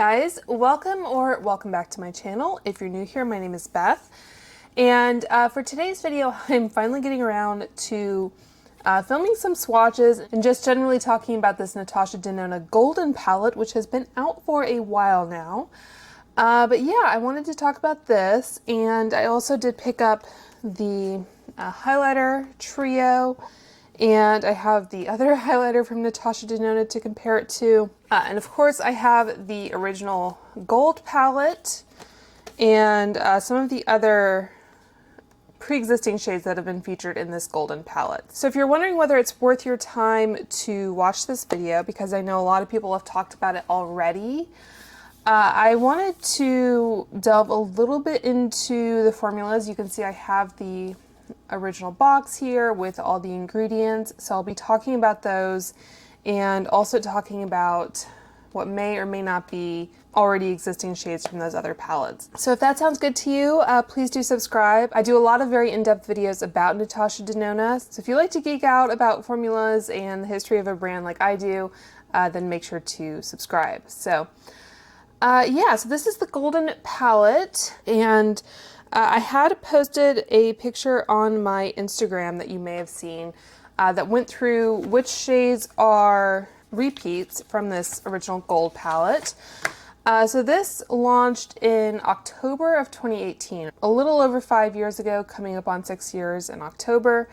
guys, welcome back to my channel. If you're new here, my name is Beth, and for today's video I'm finally getting around to filming some swatches and just generally talking about this Natasha Denona Golden palette, which has been out for a while now. But yeah, I wanted to talk about this, and I also did pick up the highlighter trio, and I have the other highlighter from Natasha Denona to compare it to. And of course I have the original gold palette and some of the other pre-existing shades that have been featured in this golden palette. So if you're wondering whether it's worth your time to watch this video, because I know a lot of people have talked about it already, I wanted to delve a little bit into the formulas. You can see I have the original box here with all the ingredients, so I'll be talking about those and also talking about what may or may not be already existing shades from those other palettes. So if that sounds good to you, please do subscribe. I do a lot of very in-depth videos about Natasha Denona, so if you like to geek out about formulas and the history of a brand like I do, then make sure to subscribe. So yeah, so this is the golden palette, and I had posted a picture on my Instagram that you may have seen that went through which shades are repeats from this original gold palette. So this launched in October of 2018, a little over 5 years ago, coming up on 6 years in October.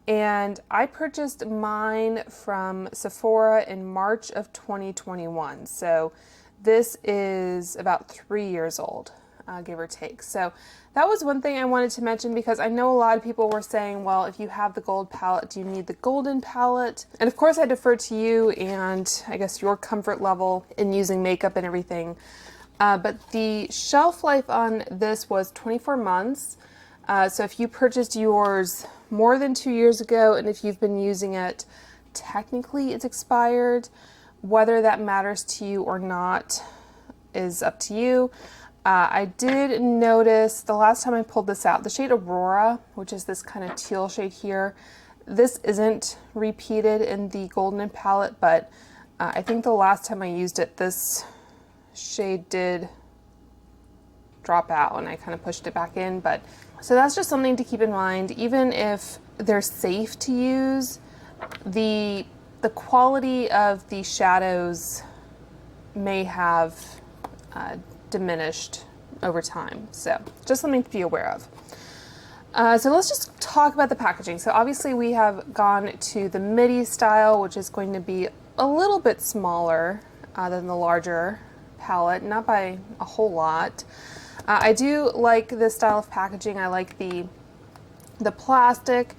And I purchased mine from Sephora in March of 2021. So this is about 3 years old, give or take. So that was one thing I wanted to mention, because I know a lot of people were saying, well, if you have the gold palette, do you need the golden palette? And of course I defer to you and I guess your comfort level in using makeup and everything. But the shelf life on this was 24 months. So if you purchased yours more than 2 years ago, and if you've been using it, technically it's expired. Whether that matters to you or not is up to you. I did notice the last time I pulled this out, the shade Aurora, which is this kind of teal shade here, this isn't repeated in the golden palette, but I think the last time I used it, this shade did drop out and I kind of pushed it back in. But so that's just something to keep in mind. Even if they're safe to use, the quality of the shadows may have diminished over time. So just something to be aware of. So let's just talk about the packaging. So obviously we have gone to the midi style, which is going to be a little bit smaller than the larger palette, not by a whole lot. I do like this style of packaging. I like the plastic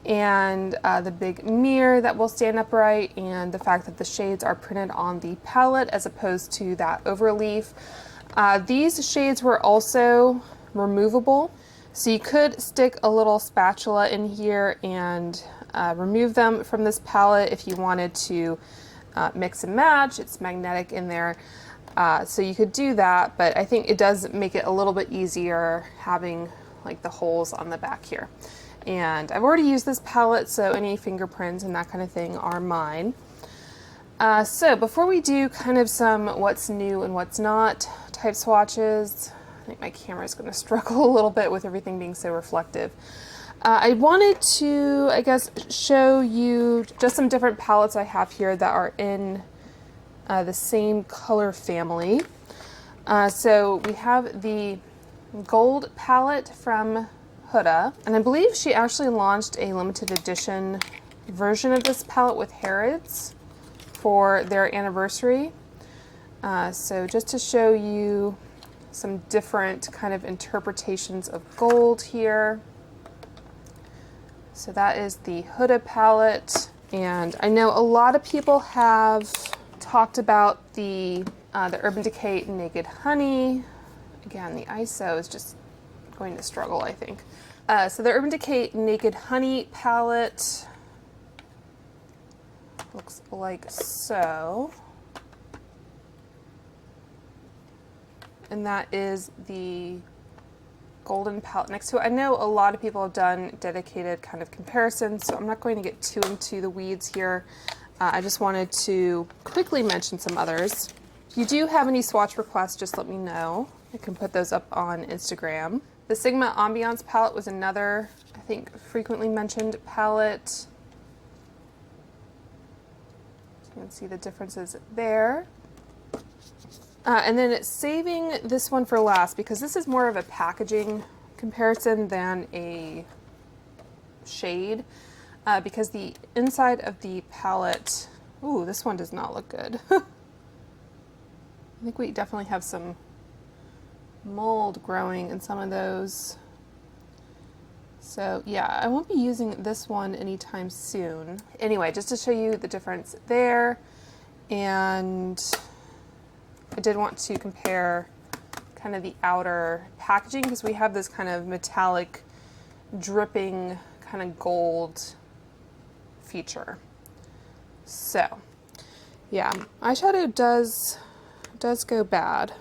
and the big mirror that will stand upright, and the fact that the shades are printed on the palette as opposed to that overleaf. These shades were also removable, so you could stick a little spatula in here and remove them from this palette if you wanted to mix and match. It's magnetic in there, so you could do that, but I think it does make it a little bit easier having like the holes on the back here. And I've already used this palette, so any fingerprints and that kind of thing are mine. So before we do kind of some what's new and what's not type swatches, I think my camera is going to struggle a little bit with everything being so reflective. I wanted to, I guess, show you just some different palettes I have here that are in the same color family. So we have the gold palette from Huda, and I believe she actually launched a limited edition version of this palette with Harrods for their anniversary. So just to show you some different kind of interpretations of gold here. So that is the Huda palette, and I know a lot of people have talked about the Urban Decay Naked Honey. Again, the ISO is just going to struggle, I think. So the Urban Decay Naked Honey palette looks like so. And that is the golden palette next to it. I know a lot of people have done dedicated kind of comparisons, so I'm not going to get too into the weeds here. I just wanted to quickly mention some others. If you do have any swatch requests, just let me know. I can put those up on Instagram. The Sigma Ambiance palette was another, I think, frequently mentioned palette. So you can see the differences there. And then saving this one for last, because this is more of a packaging comparison than a shade, because the inside of the palette, ooh, this one does not look good. I think we definitely have some mold growing in some of those. So yeah, I won't be using this one anytime soon. Anyway, just to show you the difference there, and I did want to compare kind of the outer packaging, because we have this kind of metallic dripping kind of gold feature. So yeah, eyeshadow does go bad.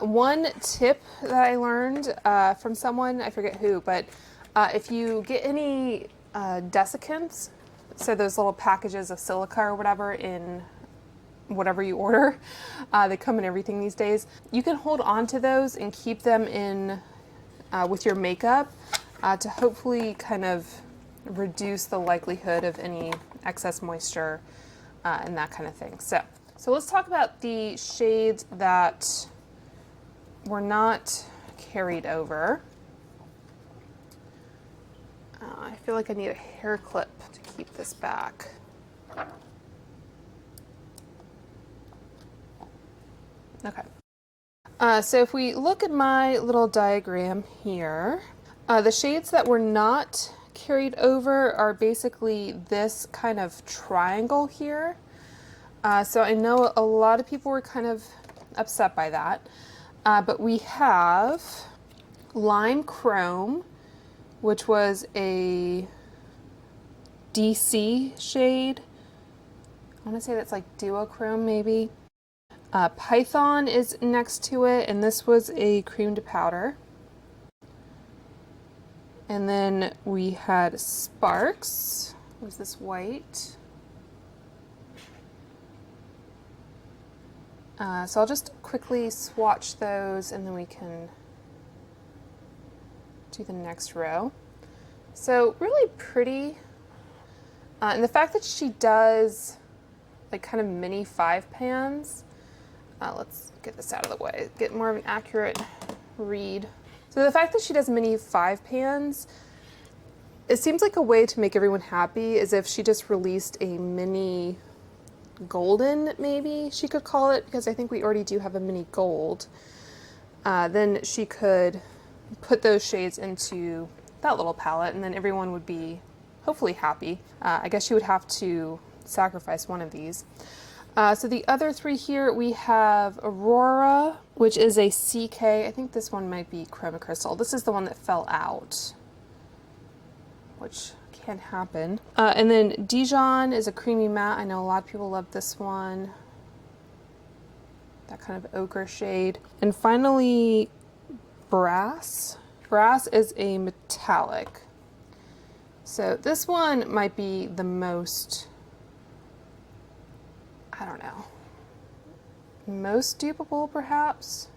One tip that I learned from someone, I forget who, but if you get any desiccants, so those little packages of silica or whatever in whatever you order, they come in everything these days, you can hold on to those and keep them in with your makeup to hopefully kind of reduce the likelihood of any excess moisture and that kind of thing. So let's talk about the shades that were not carried over. I feel like I need a hair clip to keep this back. Okay. So if we look at my little diagram here, the shades that were not carried over are basically this kind of triangle here. So I know a lot of people were kind of upset by that. But we have Lime Chrome, which was a DC shade. I want to say that's like duochrome maybe. Python is next to it, and this was a cream to powder. And then we had Sparks. Was this white? So I'll just quickly swatch those and then we can do the next row. So really pretty. And the fact that she does like kind of mini 5 pans. Let's get this out of the way, get more of an accurate read. So the fact that she does mini 5 pans, it seems like a way to make everyone happy, as if she just released a mini golden, maybe she could call it, because I think we already do have a mini gold. Then she could put those shades into that little palette and then everyone would be hopefully happy. I guess she would have to sacrifice one of these. So the other 3 here, we have Aurora, which is a CK. I think this one might be Chroma Crystal. This is the one that fell out, which can happen. And then Dijon is a creamy matte. I know a lot of people love this one. That kind of ochre shade. And finally, Brass. Brass is a metallic. So this one might be the most, I don't know, most dupable perhaps.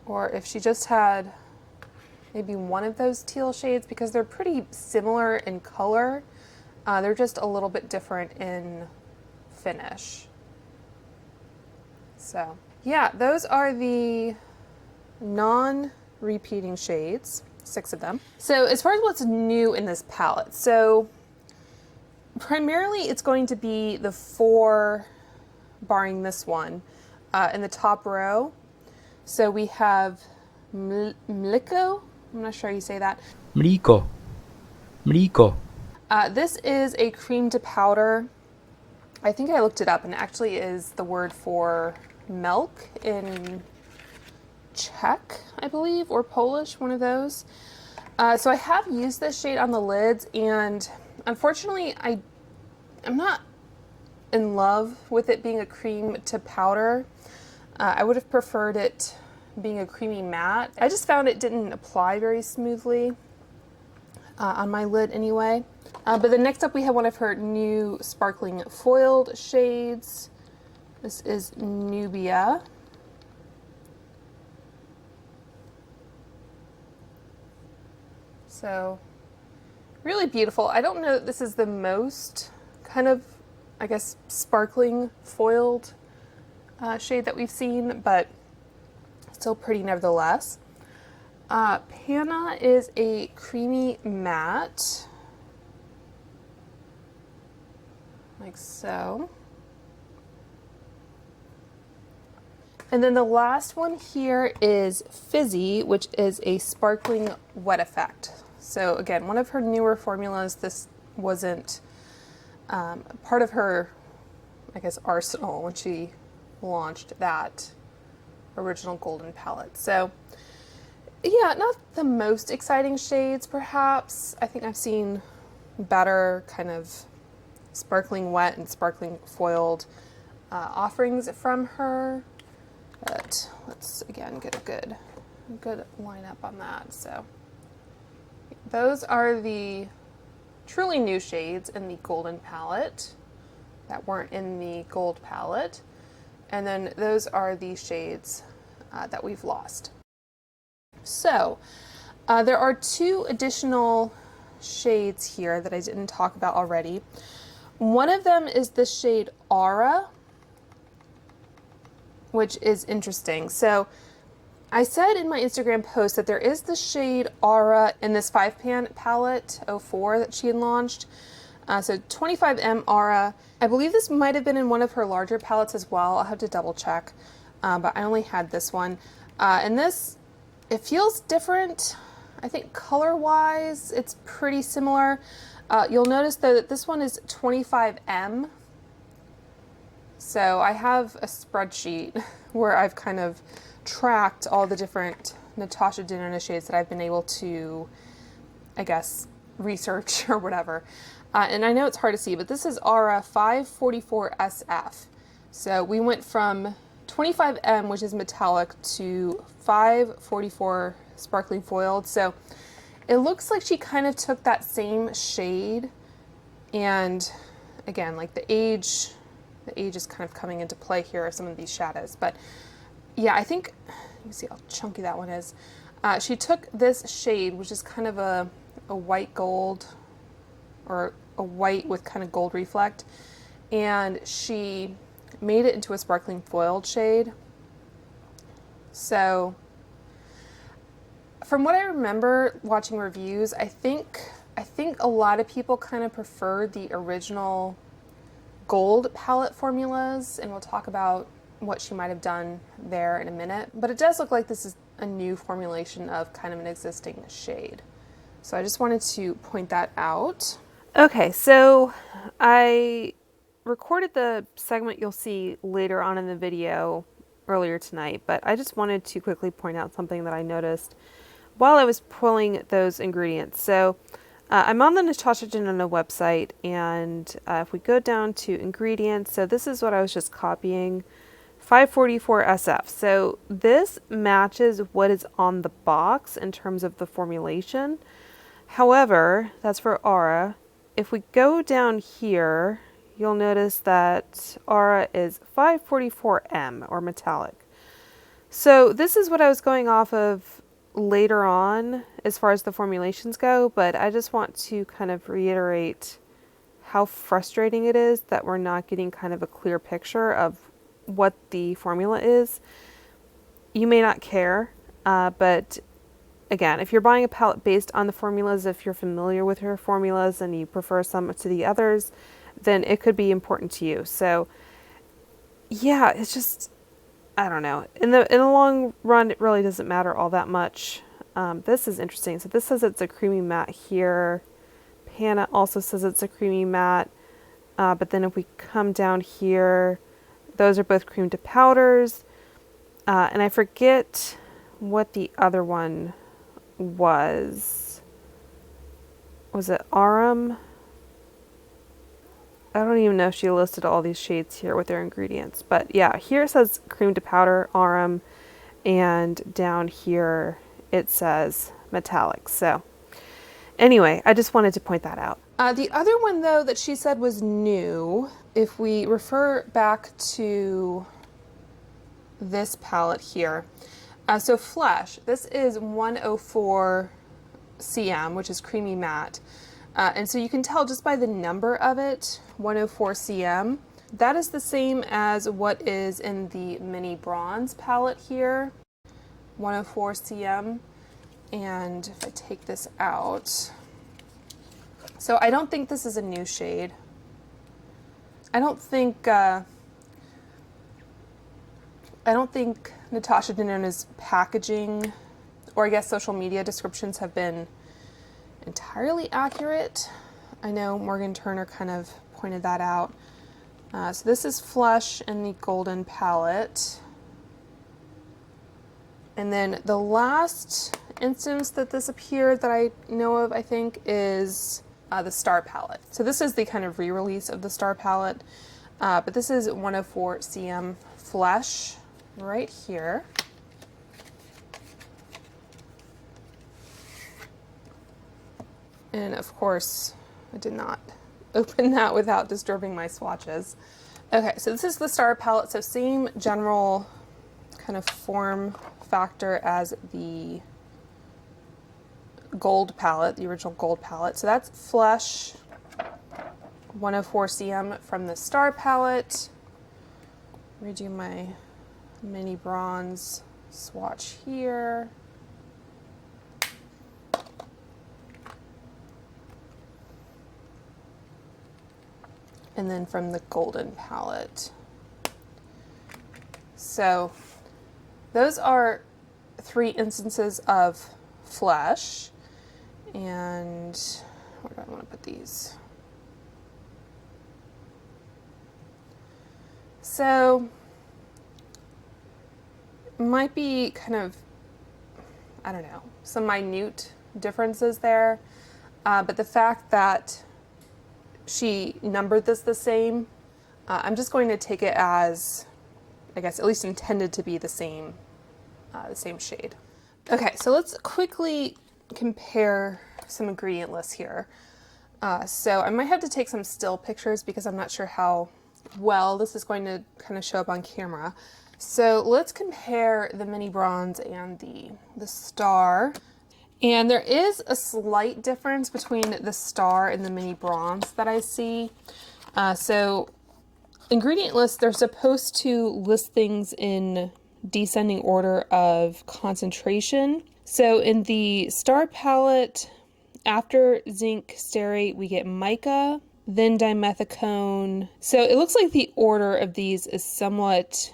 Or if she just had maybe one of those teal shades, because they're pretty similar in color. They're just a little bit different in finish. So yeah, those are the non-repeating shades, 6 of them. So as far as what's new in this palette, so primarily it's going to be the 4, barring this one, in the top row. So we have Mliko. I'm not sure how you say that. Mliko. Mliko. This is a cream to powder. I think I looked it up, and it actually is the word for milk in Czech, I believe, or Polish, one of those. So I have used this shade on the lids, and unfortunately I'm not in love with it being a cream to powder. I would have preferred it being a creamy matte. I just found it didn't apply very smoothly on my lid anyway. But then next up we have one of her new sparkling foiled shades. This is Nubia. So really beautiful. I don't know that this is the most kind of, I guess, sparkling foiled shade that we've seen, but still pretty nevertheless. Panna is a creamy matte, like so. And then the last one here is Fizzy, which is a sparkling wet effect. So again, one of her newer formulas. This wasn't part of her, I guess, arsenal when she launched that original Golden palette. So yeah, not the most exciting shades perhaps. I think I've seen better kind of sparkling wet and sparkling foiled offerings from her. But let's again get a good lineup on that. So those are the truly new shades in the Golden palette that weren't in the Gold palette. And then those are the shades that we've lost. So there are two additional shades here that I didn't talk about already. One of them is the shade Aura, which is interesting. So I said in my Instagram post that there is the shade Aura in this 5-pan palette 04 that she had launched. So 25M Aura. I believe this might have been in one of her larger palettes as well. I'll have to double check, but I only had this one. And this, it feels different. I think color-wise, it's pretty similar. You'll notice though that this one is 25M. So I have a spreadsheet where I've kind of tracked all the different Natasha Denona shades that I've been able to, I guess, research or whatever. And I know it's hard to see, but this is Aura 544 SF. So we went from 25M, which is metallic, to 544 sparkling foiled. So it looks like she kind of took that same shade, and again, like the age is kind of coming into play here, some of these shadows. But yeah, I think, let me see how chunky that one is. She took this shade, which is kind of a white gold, or a white with kind of gold reflect, and she made it into a sparkling foiled shade. So from what I remember watching reviews, I think a lot of people kind of prefer the original Gold palette formulas, and we'll talk about what she might have done there in a minute. But it does look like this is a new formulation of kind of an existing shade. So I just wanted to point that out. Okay, so I recorded the segment you'll see later on in the video earlier tonight, but I just wanted to quickly point out something that I noticed while I was pulling those ingredients. So I'm on the Natasha Denona website, and if we go down to ingredients, so this is what I was just copying, 544 SF. So this matches what is on the box in terms of the formulation. However, that's for Aura. If we go down here, you'll notice that Aura is 544M, or metallic. So this is what I was going off of later on as far as the formulations go, but I just want to kind of reiterate how frustrating it is that we're not getting kind of a clear picture of what the formula is. You may not care, but again, if you're buying a palette based on the formulas, if you're familiar with her formulas and you prefer some to the others, then it could be important to you. So yeah, it's just, I don't know. In the long run, it really doesn't matter all that much. This is interesting. So this says it's a creamy matte here. Panna also says it's a creamy matte. But then if we come down here, those are both cream to powders. And I forget what the other one was. Was it Arum? I don't even know if she listed all these shades here with their ingredients. But yeah, here it says cream to powder, Arum, and down here it says metallic. So anyway, I just wanted to point that out. The other one though that she said was new if we refer back to this palette here, so Flesh, this is 104 cm, which is creamy matte. And so you can tell just by the number of it, 104 cm, that is the same as what is in the mini bronze palette here, 104 cm. And if I take this out, so I don't think this is a new shade. I don't think Natasha Denona's packaging, or I guess social media descriptions, have been entirely accurate. I know Morgan Turner kind of pointed that out. So this is Flesh in the Golden palette. And then the last instance that this appeared that I know of, I think, is the Star palette. So this is the kind of re-release of the Star palette, but this is 104 cm Flesh right here. And of course, I did not open that without disturbing my swatches. Okay, so this is the Star palette, so same general kind of form factor as the gold palette, the original gold palette. So that's Flesh, 104 cm from the Star palette. Redo my mini bronze swatch here. And then from the Golden palette. So those are 3 instances of Flesh. And where do I want to put these? So might be kind of, I don't know, some minute differences there. But the fact that she numbered this the same, I'm just going to take it as, I guess, at least intended to be the same shade. Okay, so let's quickly compare some ingredient lists here. So I might have to take some still pictures because I'm not sure how well this is going to kind of show up on camera. So let's compare the mini bronze and the Star. And there is a slight difference between the Star and the mini bronze that I see. So ingredient lists, they're supposed to list things in descending order of concentration. So in the Star palette, after zinc stearate, we get mica, then dimethicone. So it looks like the order of these is somewhat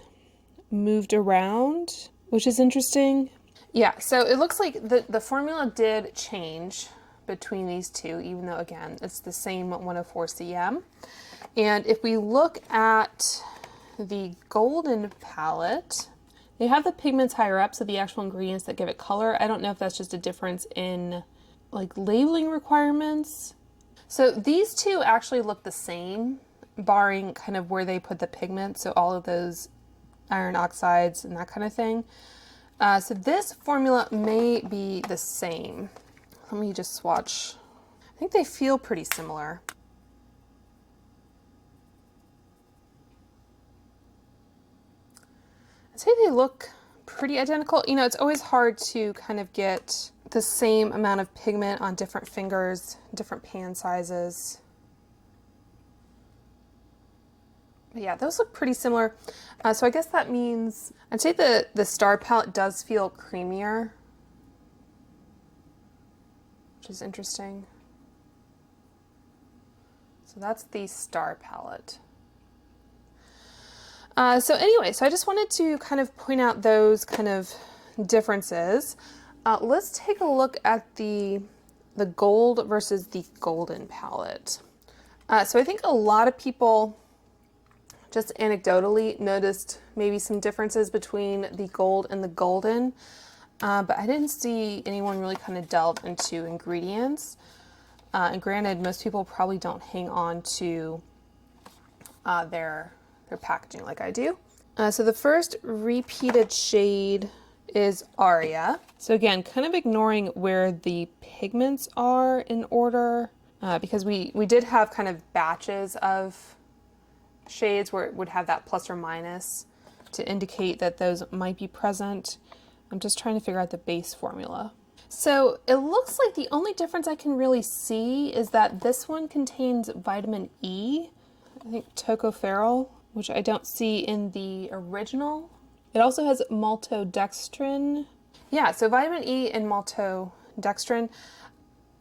moved around, which is interesting. Yeah, so it looks like the formula did change between these two, even though, again, it's the same 104 cm. And if we look at the Golden palette, they have the pigments higher up, so the actual ingredients that give it color. I don't know if that's just a difference in like labeling requirements. So these two actually look the same, barring kind of where they put the pigment, so all of those iron oxides and that kind of thing. So this formula may be the same. Let me just swatch. I think they feel pretty similar. I'd say they look pretty identical. You know, it's always hard to kind of get the same amount of pigment on different fingers, different pan sizes. But yeah, those look pretty similar. So I guess that means, I'd say the Star palette does feel creamier, which is interesting. So that's the Star palette. So anyway, so I just wanted to kind of point out those kind of differences. Let's take a look at the gold versus the Golden palette. So I think a lot of people just anecdotally noticed maybe some differences between the gold and the Golden, but I didn't see anyone really kind of delve into ingredients. And granted, most people probably don't hang on to their packaging like I do. So the first repeated shade is Aria. So again, kind of ignoring where the pigments are in order, because we did have kind of batches of shades where it would have that plus or minus to indicate that those might be present. I'm just trying to figure out the base formula. So it looks like the only difference I can really see is that this one contains vitamin E, I think tocopherol, which I don't see in the original. It also has maltodextrin. Yeah, so vitamin E and maltodextrin.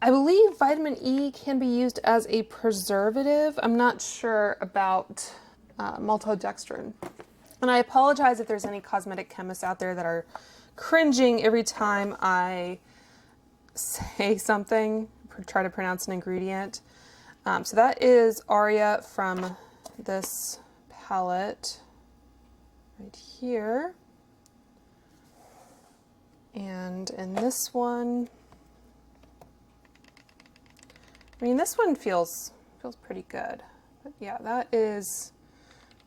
I believe vitamin E can be used as a preservative. I'm not sure about maltodextrin. And I apologize if there's any cosmetic chemists out there that are cringing every time I say something, try to pronounce an ingredient. So that is Aria from this palette right here. And in this one, I mean, this one feels pretty good. But yeah, that is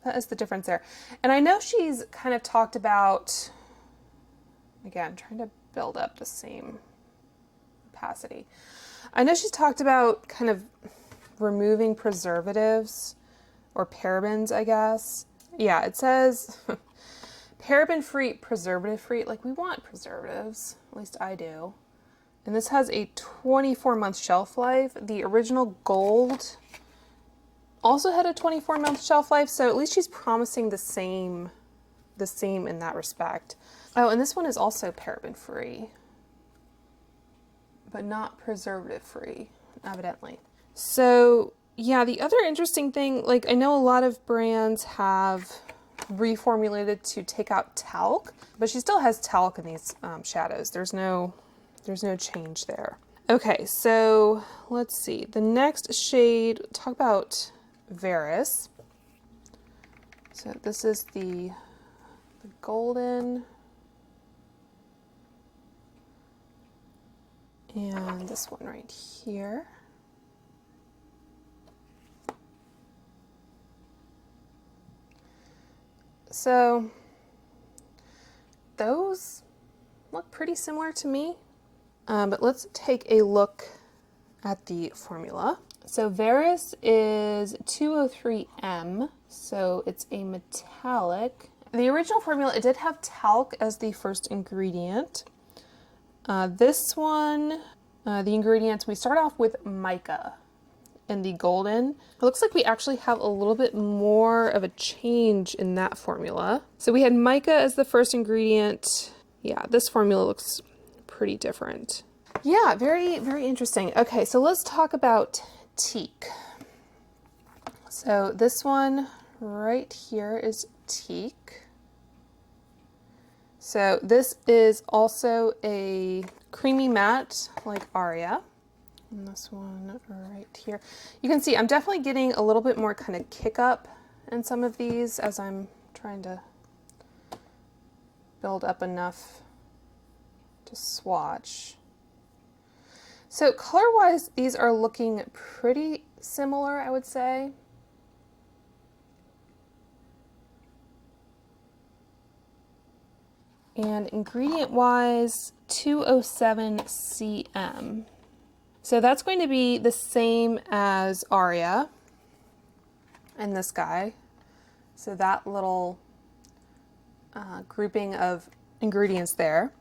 the difference there. And I know she's kind of talked about, again, trying to build up the same opacity. I know she's talked about kind of removing preservatives or parabens, I guess. Yeah, it says paraben-free, preservative-free. Like, we want preservatives, at least I do. And this has a 24-month shelf life. The original gold also had a 24-month shelf life, so at least she's promising the same in that respect. Oh, and this one is also paraben-free, but not preservative-free, evidently. So yeah, the other interesting thing, like, I know a lot of brands have reformulated to take out talc, but she still has talc in these shadows. There's no change there. Okay, so let's see. The next shade, talk about Varus. So this is the golden. And this one right here. So those look pretty similar to me. But let's take a look at the formula. So Varus is 203M, so it's a metallic. The original formula, it did have talc as the first ingredient. This one, the ingredients, we start off with mica in the golden. It looks like we actually have a little bit more of a change in that formula. So we had mica as the first ingredient. Yeah, this formula looks pretty different. Yeah, very, very interesting. Okay, so let's talk about teak. So this one right here is teak. So this is also a creamy matte like Aria. And this one right here. You can see I'm definitely getting a little bit more kind of kick up in some of these as I'm trying to build up enough to swatch. So color-wise, these are looking pretty similar, I would say. And ingredient-wise, 207 cm. So that's going to be the same as Aria and this guy. So that little grouping of ingredients there.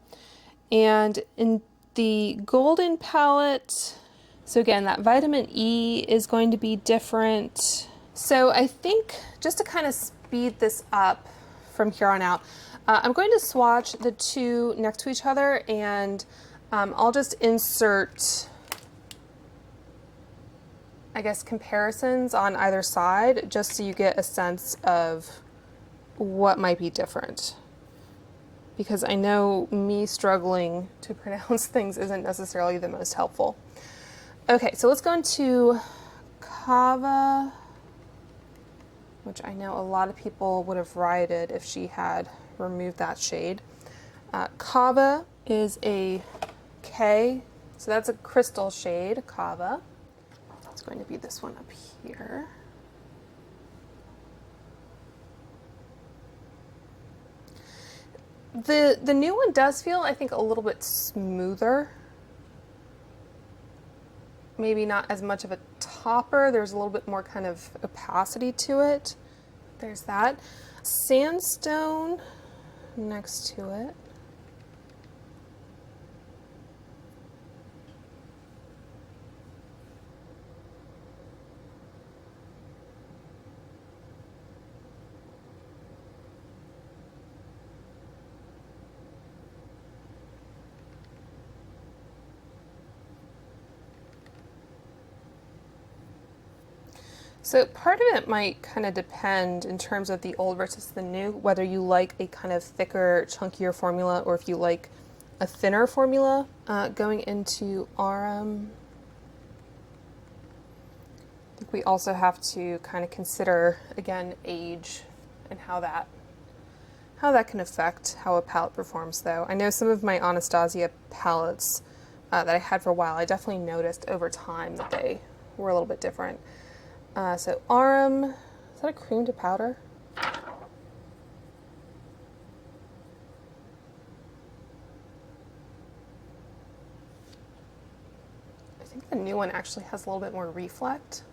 And in the golden palette, so again, that vitamin E is going to be different. So I think just to kind of speed this up from here on out, I'm going to swatch the two next to each other, and I'll just insert, I guess, comparisons on either side, just so you get a sense of what might be different. Because I know me struggling to pronounce things isn't necessarily the most helpful. Okay, so let's go into Kava, which I know a lot of people would have rioted if she had removed that shade. Kava is a K, so that's a crystal shade, Kava. It's going to be this one up here. The new one does feel, I think, a little bit smoother. Maybe not as much of a topper. There's a little bit more kind of opacity to it. There's that. Sandstone next to it. So part of it might kind of depend in terms of the old versus the new, whether you like a kind of thicker, chunkier formula or if you like a thinner formula. Going into Aurum, I think we also have to kind of consider, again, age and how that can affect how a palette performs, though. I know some of my Anastasia palettes that I had for a while, I definitely noticed over time that they were a little bit different. So Aurum, is that a cream to powder? I think the new one actually has a little bit more reflect.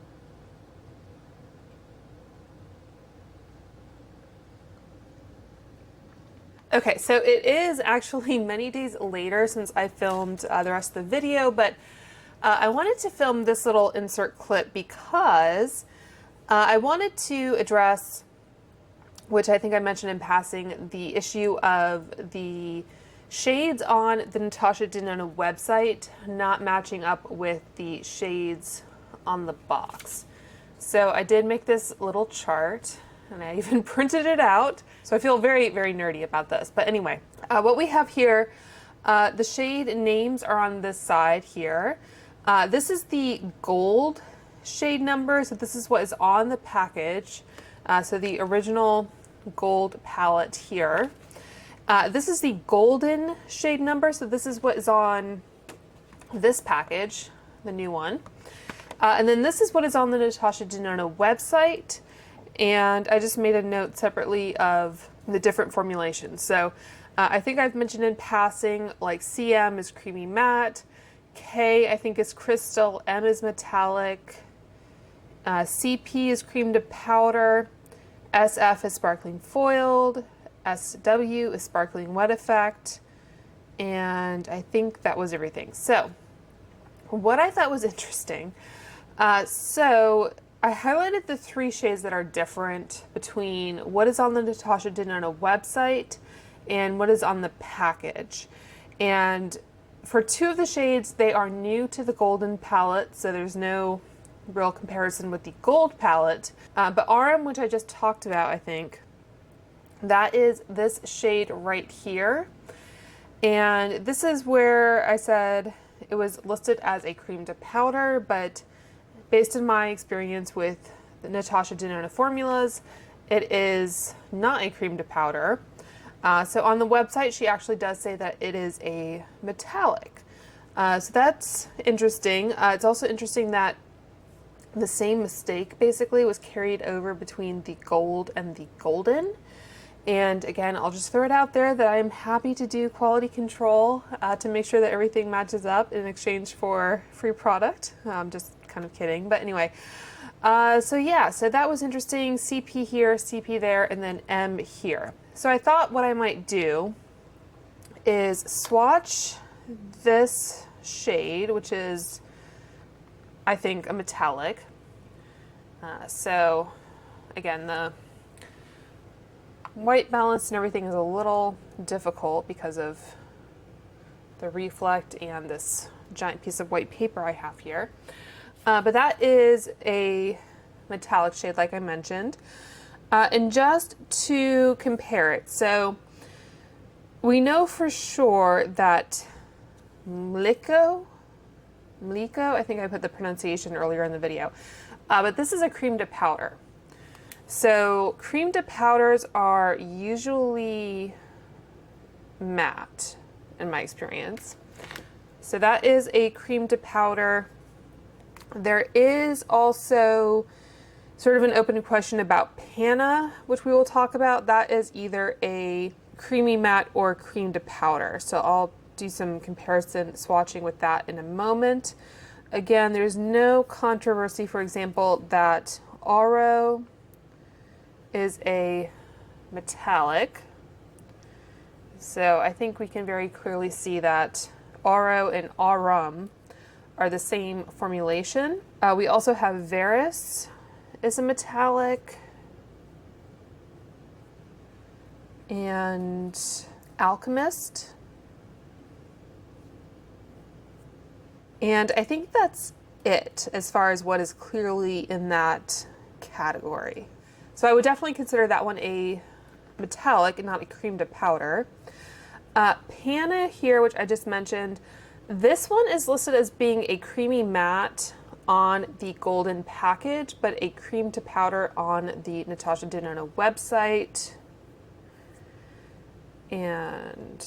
Okay, so it is actually many days later since I filmed the rest of the video, but I wanted to film this little insert clip because I wanted to address, which I think I mentioned in passing, the issue of the shades on the Natasha Denona website not matching up with the shades on the box. So I did make this little chart and I even printed it out. So I feel very, very nerdy about this. But anyway, what we have here, the shade names are on this side here. This is the gold shade number, so this is what is on the package. So the original gold palette here. This is the golden shade number, so this is what is on this package, the new one. And then this is what is on the Natasha Denona website. And I just made a note separately of the different formulations. So I think I've mentioned in passing, like CM is creamy matte, K I think is crystal, M is metallic, CP is cream to powder, SF is sparkling foiled, SW is sparkling wet effect, and I think that was everything. So what I thought was interesting, so I highlighted the 3 shades that are different between what is on the Natasha Denona website and what is on the package. And for 2 of the shades, they are new to the golden palette, so there's no real comparison with the gold palette. But Aurum, which I just talked about, I think, that is this shade right here. And this is where I said it was listed as a cream to powder, but based on my experience with the Natasha Denona formulas, it is not a cream to powder. So on the website, she actually does say that it is a metallic. So that's interesting. It's also interesting that the same mistake basically was carried over between the gold and the golden. And again, I'll just throw it out there that I'm happy to do quality control to make sure that everything matches up in exchange for free product. I'm just kind of kidding, but anyway. So yeah, so that was interesting. CP here, CP there, and then M here. So I thought what I might do is swatch this shade, which is, I think, a metallic. So again, the white balance and everything is a little difficult because of the reflect and this giant piece of white paper I have here. But that is a metallic shade, like I mentioned. And just to compare it, so we know for sure that Mliko, I think I put the pronunciation earlier in the video, but this is a cream to powder. So cream to powders are usually matte in my experience. So that is a cream to powder. There is also sort of an open question about Panna, which we will talk about. That is either a creamy matte or cream to powder. So I'll do some comparison swatching with that in a moment. Again, there's no controversy, for example, that Aro is a metallic. So I think we can very clearly see that Aro and Arum are the same formulation. We also have Varus is a metallic. And Alchemist. And I think that's it as far as what is clearly in that category. So I would definitely consider that one a metallic and not a cream to powder. Panna here, which I just mentioned, this one is listed as being a creamy matte on the Golden package, but a cream to powder on the Natasha Denona website. And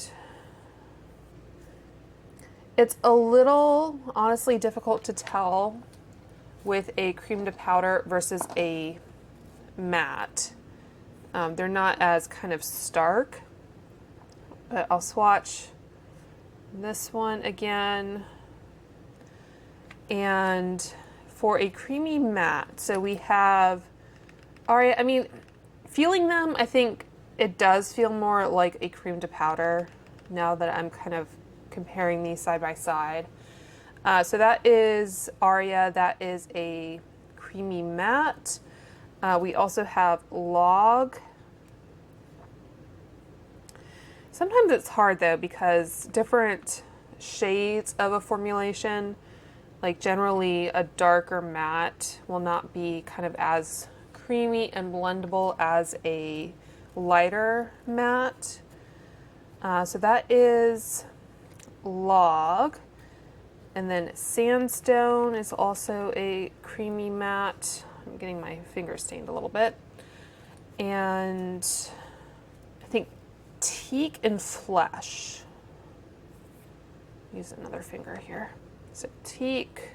it's a little, honestly, difficult to tell with a cream to powder versus a matte. They're not as kind of stark, but I'll swatch this one again. And for a creamy matte, so we have Aria. I mean, feeling them, I think it does feel more like a cream to powder now that I'm kind of comparing these side by side. So that is Aria. That is a creamy matte. We also have Log. Sometimes it's hard though because different shades of a formulation, like generally a darker matte will not be kind of as creamy and blendable as a lighter matte. So that is Log. And then Sandstone is also a creamy matte. I'm getting my finger stained a little bit. And I think Teak and Flesh. Use another finger here. So Teak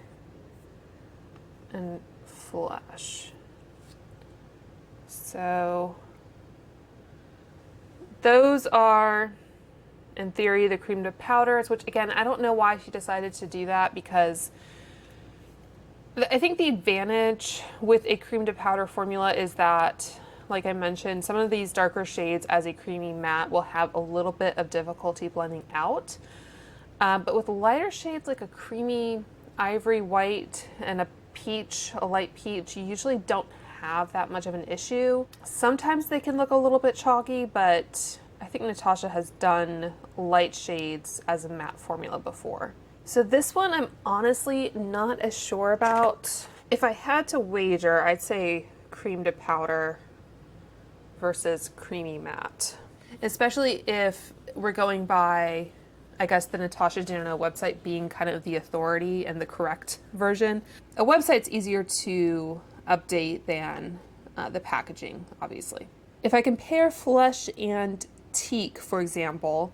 and Flesh. So those are, in theory, the cream to powders, which again, I don't know why she decided to do that, because I think the advantage with a cream to powder formula is that, like I mentioned, some of these darker shades as a creamy matte will have a little bit of difficulty blending out. But with lighter shades like a creamy ivory white and a peach, a light peach, you usually don't have that much of an issue. Sometimes they can look a little bit chalky, but I think Natasha has done light shades as a matte formula before. So this one I'm honestly not as sure about. If I had to wager, I'd say cream to powder versus creamy matte. Especially if we're going by, I guess, the Natasha Denona website being kind of the authority and the correct version. A website's easier to update than the packaging, obviously. If I compare Flesh and Teak, for example,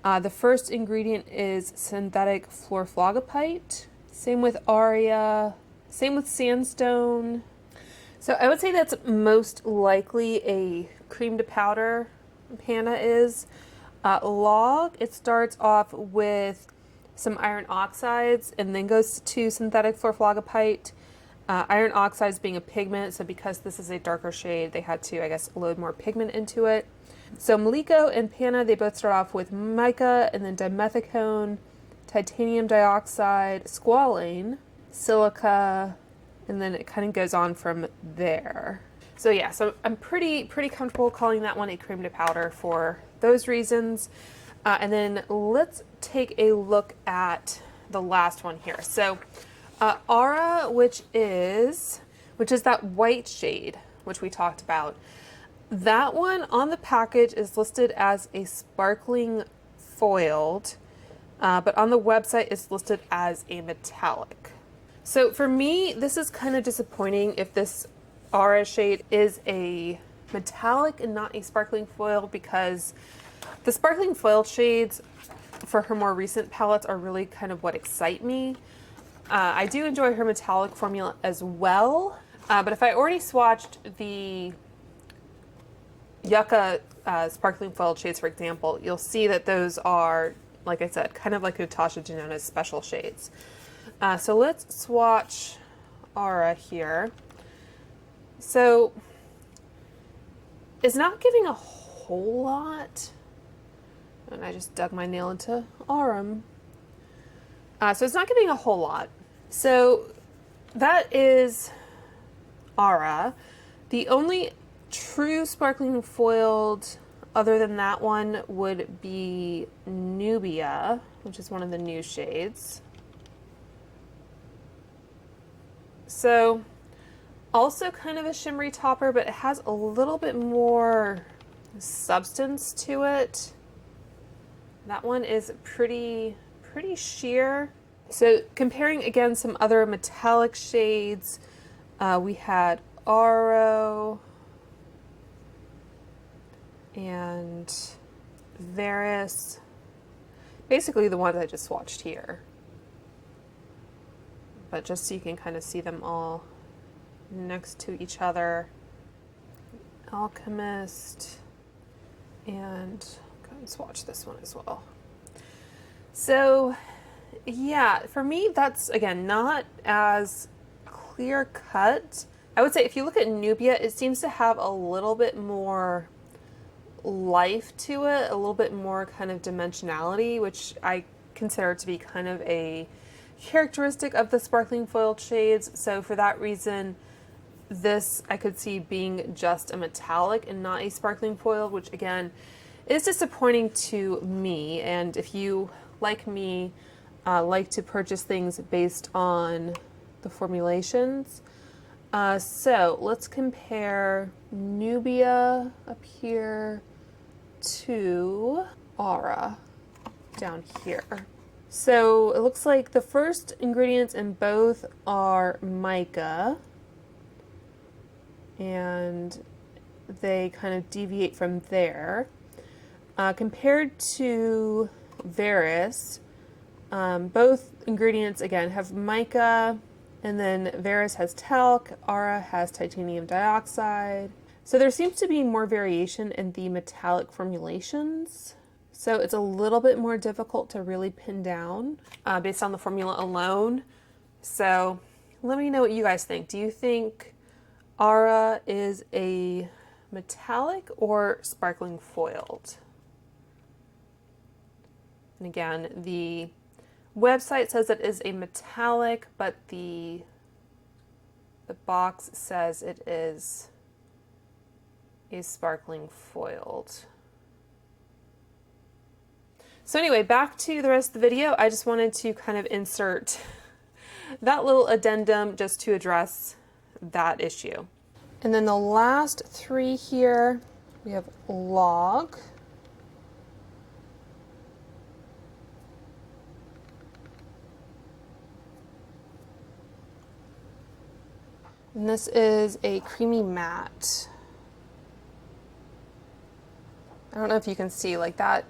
the first ingredient is synthetic fluorphlogopite. Same with Aria. Same with Sandstone. So I would say that's most likely a cream to powder. Panna is. Log, it starts off with some iron oxides and then goes to synthetic fluorphlogopite. Iron oxides being a pigment, so because this is a darker shade, they had to, I guess, load more pigment into it. So Maliko and Panna, they both start off with mica and then dimethicone, titanium dioxide, squalane, silica, and then it kind of goes on from there. So yeah, so I'm pretty comfortable calling that one a cream to powder for those reasons. And then let's take a look at the last one here. So Aura, which is that white shade, which we talked about. That one on the package is listed as a sparkling foiled, but on the website it's listed as a metallic. So for me, this is kind of disappointing if this Aura shade is a metallic and not a sparkling foil, because the sparkling foil shades for her more recent palettes are really kind of what excite me. I do enjoy her metallic formula as well, but if I already swatched the Yucca sparkling foiled shades, for example, you'll see that those are, like I said, kind of like Natasha Denona's special shades. So let's swatch Aura here. So is not giving a whole lot. And I just dug my nail into Aurum. So it's not giving a whole lot. So that is Aura. The only true sparkling foiled other than that one would be Nubia, which is one of the new shades. So also kind of a shimmery topper, but it has a little bit more substance to it. That one is pretty sheer. So comparing again some other metallic shades, we had Aro and Varus, basically the ones I just swatched here. But just so you can kind of see them all next to each other. Alchemist, and go and swatch this one as well. So yeah, for me, that's again not as clear cut. I would say if you look at Nubia, it seems to have a little bit more life to it, a little bit more kind of dimensionality, which I consider to be kind of a characteristic of the sparkling foiled shades. So for that reason, this I could see being just a metallic and not a sparkling foiled, which again is disappointing to me. And if you, like me, like to purchase things based on the formulations, so let's compare Nubia up here to Aura down here. So it looks like the first ingredients in both are mica, and they kind of deviate from there. Compared to Varus, both ingredients again have mica, and then Varus has talc, Aura has titanium dioxide. So there seems to be more variation in the metallic formulations. So it's a little bit more difficult to really pin down based on the formula alone. So let me know what you guys think. Do you think Aura is a metallic or sparkling foiled? And again, the website says it is a metallic, but the box says it is a sparkling foiled. So anyway, back to the rest of the video. I just wanted to kind of insert that little addendum just to address that issue. And then the last three here, we have Log, and this is a creamy matte. I don't know if you can see like that.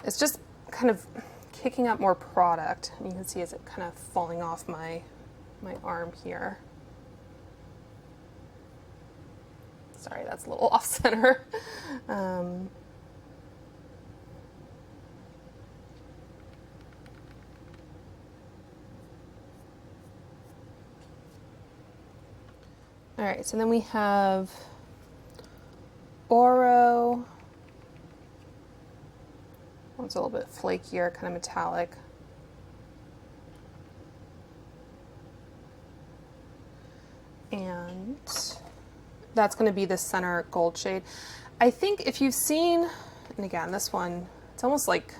It's just kind of kicking up more product. And you can see as it kind of falling off my arm here. Sorry, that's a little off center. All right, so then we have Oro. It's a little bit flakier, kind of metallic. And that's going to be the center gold shade. I think if you've seen, and again, this one, it's almost like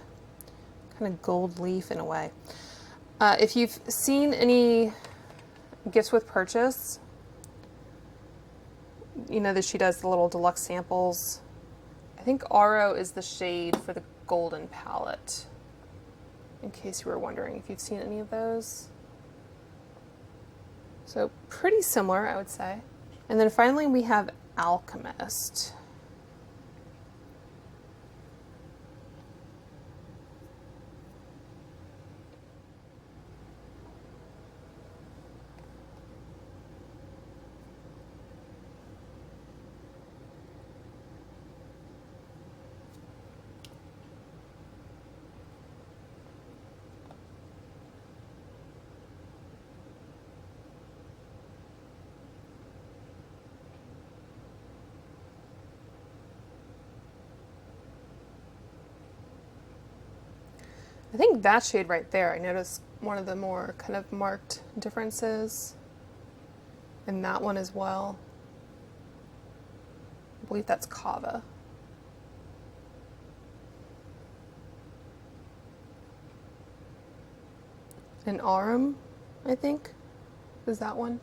kind of gold leaf in a way. If you've seen any gifts with purchase, you know that she does the little deluxe samples. I think Aro is the shade for the golden palette, in case you were wondering if you've seen any of those. So pretty similar, I would say. And then finally we have Alchemist. I think that shade right there, I noticed one of the more kind of marked differences in that one as well. I believe that's Kava. And Arum, I think, is that one.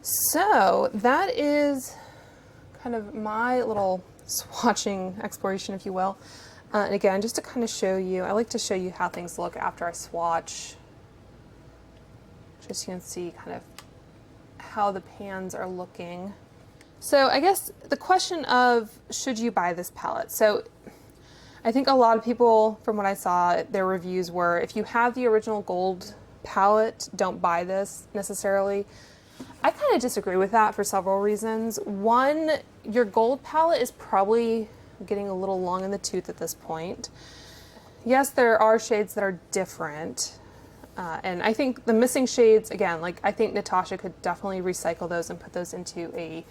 So that is kind of my little swatching exploration, if you will. And again, just to kind of show you, I like to show you how things look after I swatch. Just so you can see kind of how the pans are looking. So I guess the question of, should you buy this palette? So I think a lot of people, from what I saw, their reviews were, if you have the original gold palette, don't buy this necessarily. I kind of disagree with that for several reasons. One, your gold palette is probably getting a little long in the tooth at this point. Yes, there are shades that are different. And I think the missing shades, again, like I think Natasha could definitely recycle those and put those into a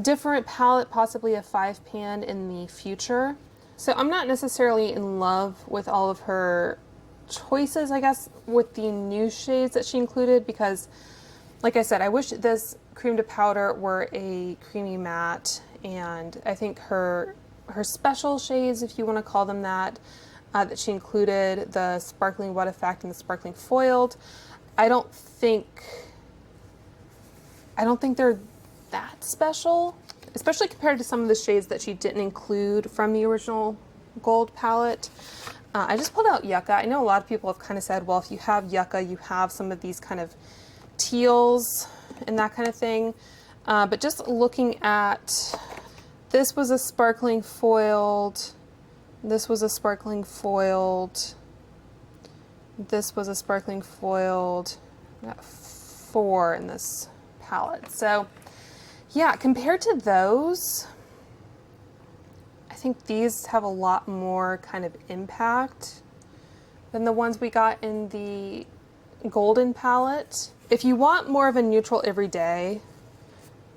different palette, possibly a 5-pan in the future. So I'm not necessarily in love with all of her choices, I guess, with the new shades that she included, because like I said, I wish this cream to powder were a creamy matte, and I think her special shades, if you want to call them that, that she included, the sparkling wet effect and the sparkling foiled, I don't think they're that special, especially compared to some of the shades that she didn't include from the original gold palette. I just pulled out Yucca. I know a lot of people have kind of said, well, if you have Yucca, you have some of these kind of teals and that kind of thing. But just looking at, this was a sparkling foiled, this was a sparkling foiled, this was a sparkling foiled. I got 4 in this palette. So yeah, compared to those, I think these have a lot more kind of impact than the ones we got in the golden palette. If you want more of a neutral everyday,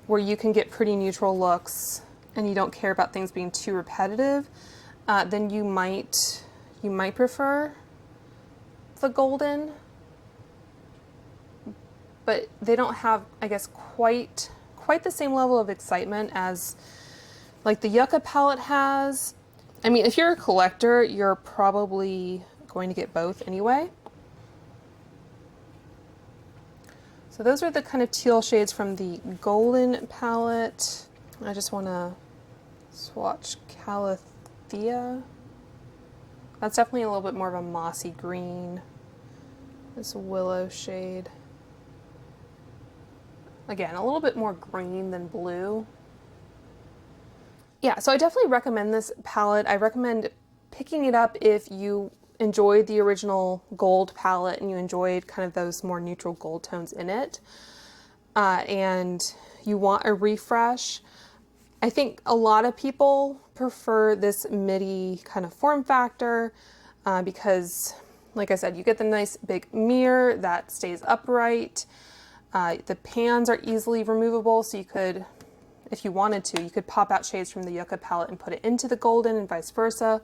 where you can get pretty neutral looks and you don't care about things being too repetitive, then you might prefer the golden. But they don't have, I guess, quite the same level of excitement as like the Yucca palette has. I mean, if you're a collector, you're probably going to get both anyway. So those are the kind of teal shades from the golden palette. I just want to swatch Calathea. That's definitely a little bit more of a mossy green. This willow shade. Again, a little bit more green than blue. Yeah, so I definitely recommend this palette. I recommend picking it up if you enjoyed the original gold palette and you enjoyed kind of those more neutral gold tones in it, and you want a refresh. I think a lot of people prefer this midi kind of form factor because, like I said, you get the nice big mirror that stays upright. The pans are easily removable, so you could, if you wanted to, you could pop out shades from the Yucca palette and put it into the golden and vice versa.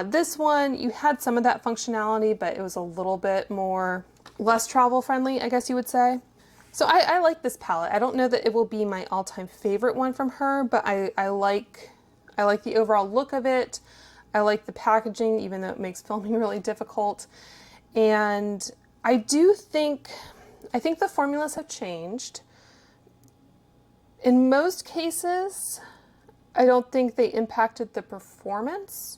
This one, you had some of that functionality, but it was a little bit less travel friendly, I guess you would say. So I like this palette. I don't know that it will be my all-time favorite one from her, but I like the overall look of it. I like the packaging, even though it makes filming really difficult. And I think the formulas have changed. In most cases, I don't think they impacted the performance,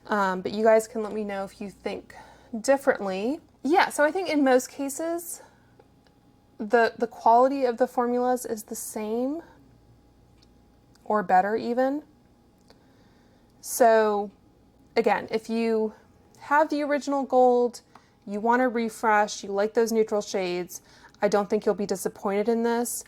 but you guys can let me know if you think differently. Yeah, so I think in most cases, the quality of the formulas is the same or better even. So again, if you have the original gold, you want to refresh, you like those neutral shades, I don't think you'll be disappointed in this.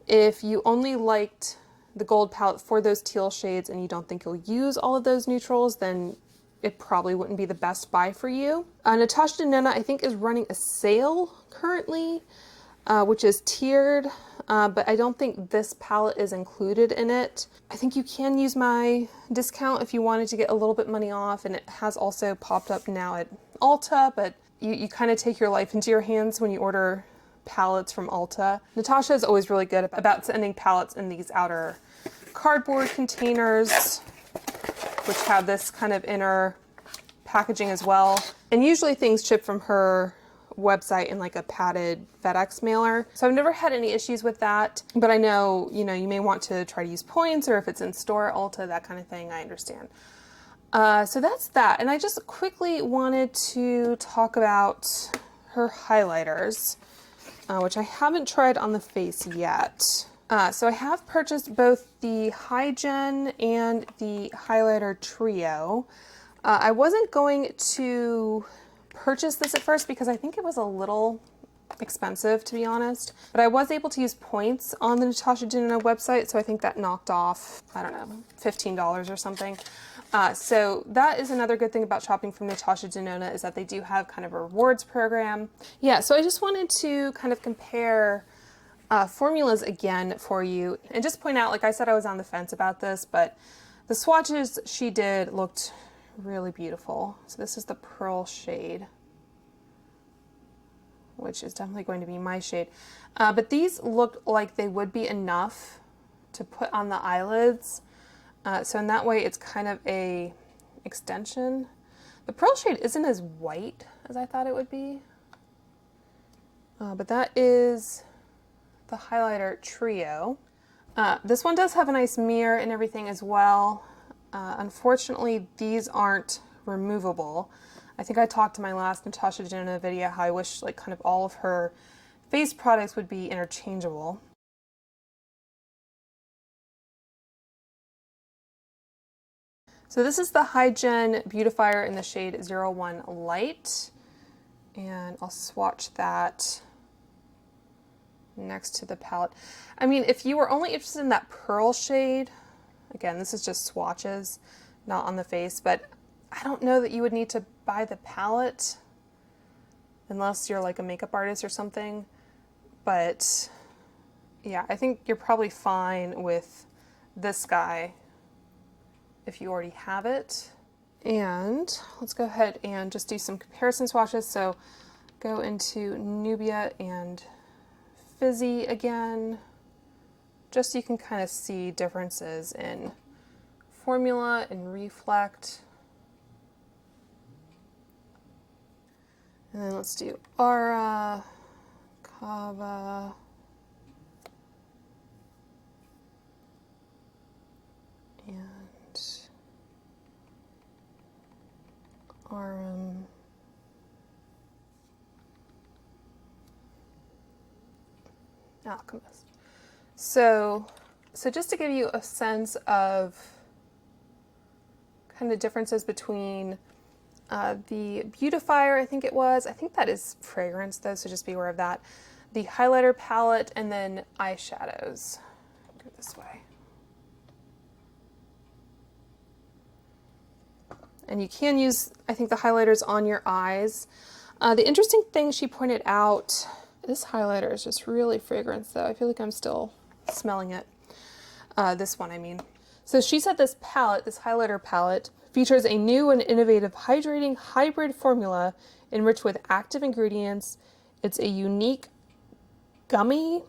If you only liked the gold palette for those teal shades and you don't think you'll use all of those neutrals, then it probably wouldn't be the best buy for you. Natasha Denona, I think, is running a sale currently. which is tiered, but I don't think this palette is included in it. I think you can use my discount if you wanted to get a little bit money off, and it has also popped up now at Ulta, but you kind of take your life into your hands when you order palettes from Ulta. Natasha is always really good about sending palettes in these outer cardboard containers, which have this kind of inner packaging as well. And usually things ship from her website in like a padded FedEx mailer. So I've never had any issues with that, but I know, you may want to try to use points, or if it's in store at Ulta, that kind of thing, I understand. So that's that. And I just quickly wanted to talk about her highlighters, which I haven't tried on the face yet. So I have purchased both the High Gen and the highlighter trio. I wasn't going to purchase this at first because I think it was a little expensive, to be honest, but I was able to use points on the Natasha Denona website, so I think that knocked off, I don't know, $15 or something. So that is another good thing about shopping from Natasha Denona, is that they do have kind of a rewards program. Yeah, so I just wanted to kind of compare formulas again for you and just point out, like I said, I was on the fence about this, but the swatches she did looked really beautiful. So this is the Pearl shade, which is definitely going to be my shade. But these looked like they would be enough to put on the eyelids. So in that way, it's kind of a extension. The Pearl shade isn't as white as I thought it would be. But that is the highlighter trio. This one does have a nice mirror and everything as well. Unfortunately, these aren't removable. I think I talked in my last Natasha Denona video how I wish like kind of all of her face products would be interchangeable. So this is the High Gen Beautifier in the shade 01 Light, and I'll swatch that next to the palette. I mean, if you were only interested in that Pearl shade, again, this is just swatches, not on the face, but I don't know that you would need to buy the palette unless you're like a makeup artist or something. But yeah, I think you're probably fine with this guy if you already have it. And let's go ahead and just do some comparison swatches. So go into Nubia and Fizzy again, just so you can kind of see differences in formula and reflect. And then let's do Aura, Kava, and Arum, Alchemist. So just to give you a sense of kind of differences between the Beautifier, I think that is fragrance though, so just be aware of that. The highlighter palette, and then eyeshadows. Go this way. And you can use, I think, the highlighters on your eyes. The interesting thing she pointed out, this highlighter is just really fragrance though. I feel like I'm still smelling it. This one, I mean. So she said this palette, this highlighter palette, features a new and innovative hydrating hybrid formula enriched with active ingredients. It's a unique gummy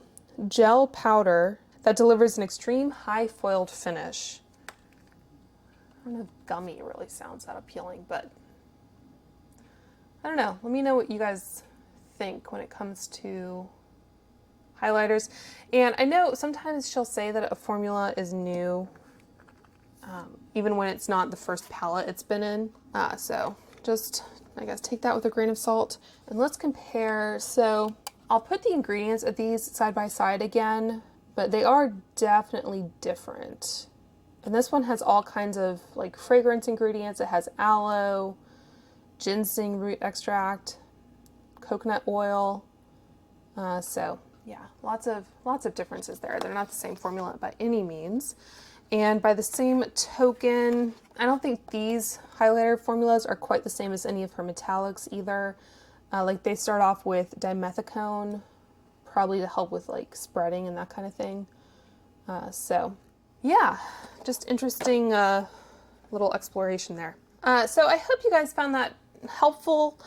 gel powder that delivers an extreme high foiled finish. I don't know if gummy really sounds that appealing, but I don't know. Let me know what you guys think when it comes to highlighters. And I know sometimes she'll say that a formula is new, even when it's not the first palette it's been in. So just, I guess, take that with a grain of salt. And let's compare. So I'll put the ingredients of these side by side again, but they are definitely different. And this one has all kinds of like fragrance ingredients. It has aloe, ginseng root extract, coconut oil. So yeah, lots of differences there. They're not the same formula by any means. And by the same token, I don't think these highlighter formulas are quite the same as any of her metallics either. Like they start off with dimethicone probably to help with like spreading and that kind of thing. So yeah, just interesting little exploration there. So I hope you guys found that helpful.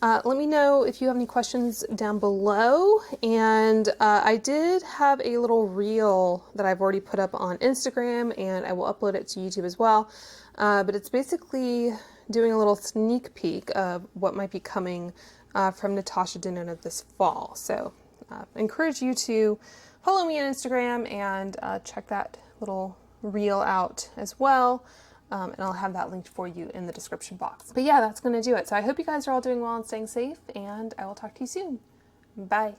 Let me know if you have any questions down below. And I did have a little reel that I've already put up on Instagram, and I will upload it to YouTube as well. But it's basically doing a little sneak peek of what might be coming from Natasha Denona this fall. So I encourage you to follow me on Instagram and check that little reel out as well. And I'll have that linked for you in the description box. But yeah, that's going to do it. So I hope you guys are all doing well and staying safe, and I will talk to you soon. Bye.